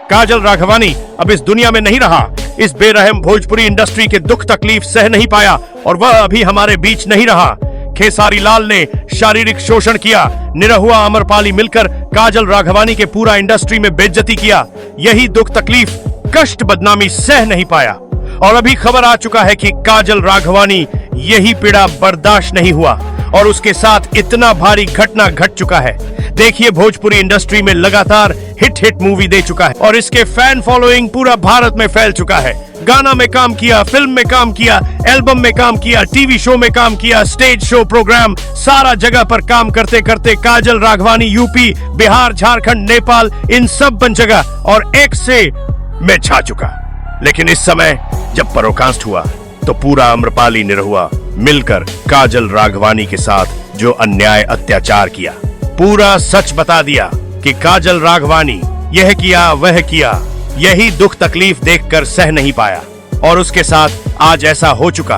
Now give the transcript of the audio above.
काजल राघवानी अब इस दुनिया में नहीं रहा। इस बेरहम भोजपुरी इंडस्ट्री के दुख तकलीफ सह नहीं पाया और वह अभी हमारे बीच नहीं रहा। खेसारी लाल ने शारीरिक शोषण किया, निरहुआ अमरपाली मिलकर काजल राघवानी के पूरा इंडस्ट्री में बेइज्जती किया। यही दुख तकलीफ कष्ट बदनामी सह नहीं पाया और अभी खबर आ चुका है कि काजल राघवानी यही पीड़ा बर्दाश्त नहीं हुआ और उसके साथ इतना भारी घटना घट चुका है। देखिए, भोजपुरी इंडस्ट्री में लगातार हिट मूवी दे चुका है और इसके फैन फॉलोइंग पूरा भारत में फैल चुका है। गाना में काम किया, फिल्म में काम किया, एल्बम में काम किया, टीवी शो में काम किया, स्टेज शो, प्रोग्राम, सारा जगह पर काम करते करते काजल राघवानी यूपी, बिहार, झारखंड, नेपाल, इन सब बन जगह और एक से में छा चुका। लेकिन इस समय जब परोकास्ट हुआ तो पूरा आम्रपाली निरहुआ मिलकर काजल राघवानी के साथ जो अन्याय अत्याचार किया, पूरा सच बता दिया कि काजल राघवानी यह किया वह किया। यही दुख तकलीफ देखकर सह नहीं पाया और उसके साथ आज ऐसा हो चुका